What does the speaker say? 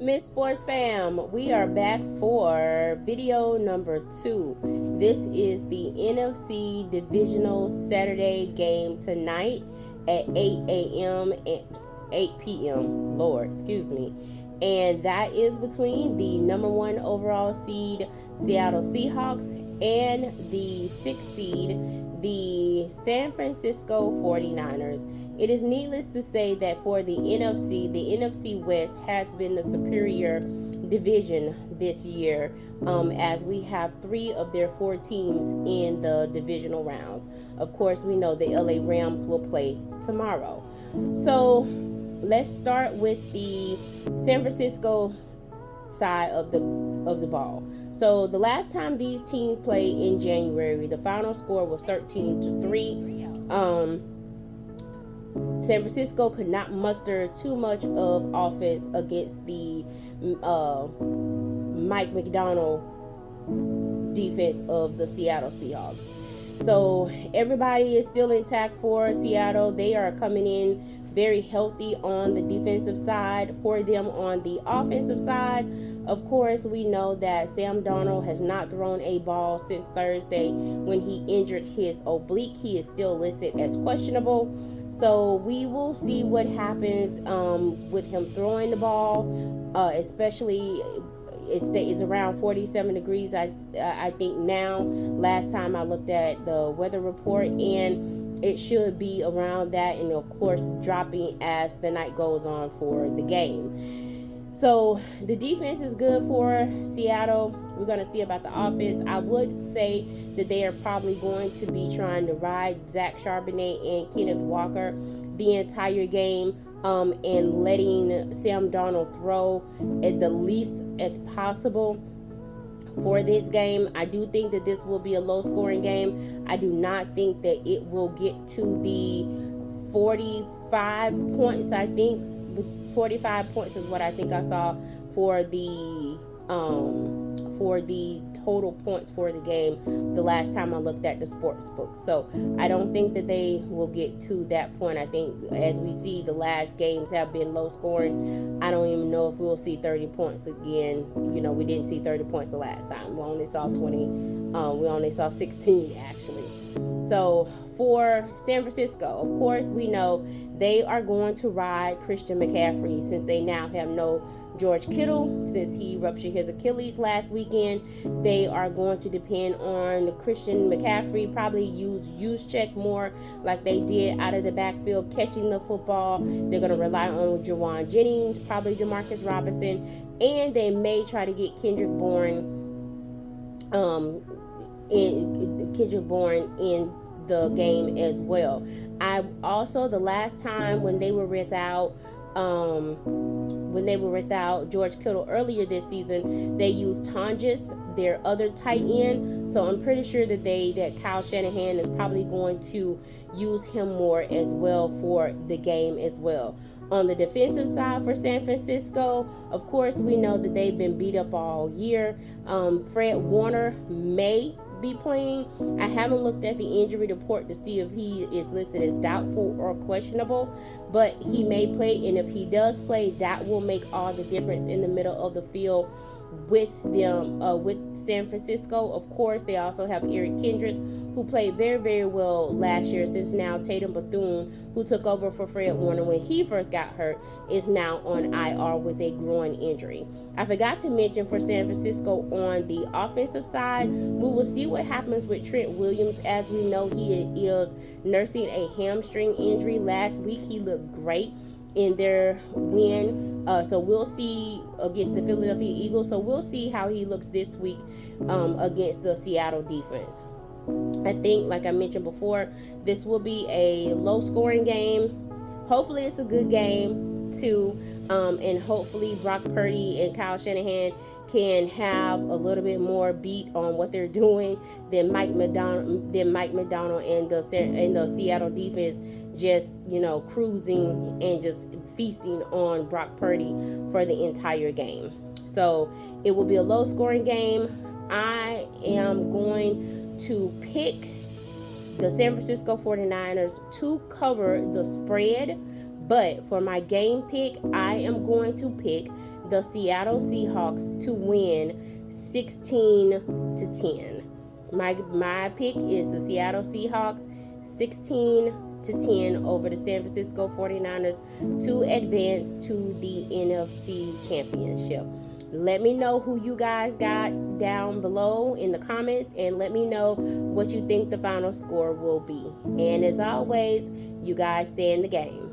Miss Sports Fam, we are back for video number 2. This is the NFC Divisional Saturday game tonight at 8 a.m. and 8 p.m. Lord, excuse me. And that is between the number 1 overall seed Seattle Seahawks and the 6th seed, the San Francisco 49ers. It is needless to say that for the NFC West has been the superior division this year, as we have 3 of their 4 teams in the divisional rounds. Of course, we know the LA Rams will play tomorrow. So let's start with the San Francisco side of the ball. So the last time these teams played in January, the final score was 13-3. San Francisco could not muster too much of offense against the Mike McDonald defense of the Seattle Seahawks. So everybody is still intact for Seattle. They are coming in very healthy on the defensive side. For them on the offensive side, of course, we know that Sam Darnold has not thrown a ball since Thursday when he injured his oblique. He is still listed as questionable. So we will see what happens with him throwing the ball, especially it's around 47 degrees, I think now. Last time I looked at the weather report, and it should be around that, and of course dropping as the night goes on for the game. So the defense is good for Seattle. We're going to see about the offense. I would say that they are probably going to be trying to ride Zach Charbonnet and Kenneth Walker the entire game, and letting Sam Darnold throw at the least as possible for this game. I do think that this will be a low-scoring game. I do not think that it will get to the 45 points. I think 45 points is what I think I saw for the total points for the game the last time I looked at the sports book. So I don't think that they will get to that point. I think, as we see, the last games have been low scoring. I don't even know if we'll see 30 points again. You know, we didn't see 30 points the last time. We only saw 20. We only saw 16 actually. So for San Francisco, of course, we know they are going to ride Christian McCaffrey, since they now have no George Kittle, since he ruptured his Achilles last weekend. They are going to depend on Christian McCaffrey, probably use check more like they did out of the backfield, catching the football. They're going to rely on Jawan Jennings, probably Demarcus Robinson, and they may try to get Kendrick Bourne in the game as well. I also, the last time when they were without George Kittle earlier this season, they used Tonjes, their other tight end. So I'm pretty sure that Kyle Shanahan is probably going to use him more as well for the game as well. On the defensive side for San Francisco, of course, we know that they've been beat up all year. Fred Warner may be playing. I haven't looked at the injury report to see if he is listed as doubtful or questionable, but he may play, and if he does play, that will make all the difference in the middle of the field with them, with San Francisco. Of course, they also have Eric Kendricks, who played very, very well last year, since now Tatum Bethune, who took over for Fred Warner when he first got hurt, is now on IR with a groin injury. I forgot to mention for San Francisco on the offensive side, we will see what happens with Trent Williams. As we know, he is nursing a hamstring injury. Last week, he looked great in their win. So we'll see against the Philadelphia Eagles. So we'll see how he looks this week against the Seattle defense. I think, like I mentioned before, this will be a low-scoring game. Hopefully, it's a good game too. And hopefully Brock Purdy and Kyle Shanahan can have a little bit more beat on what they're doing than Mike McDonald and the Seattle defense just, cruising and just feasting on Brock Purdy for the entire game. So it will be a low scoring game. I am going to pick the San Francisco 49ers to cover the spread. But for my game pick, I am going to pick the Seattle Seahawks to win 16-10. My pick is the Seattle Seahawks 16-10 over the San Francisco 49ers to advance to the NFC Championship. Let me know who you guys got down below in the comments, and let me know what you think the final score will be. And as always, you guys stay in the game.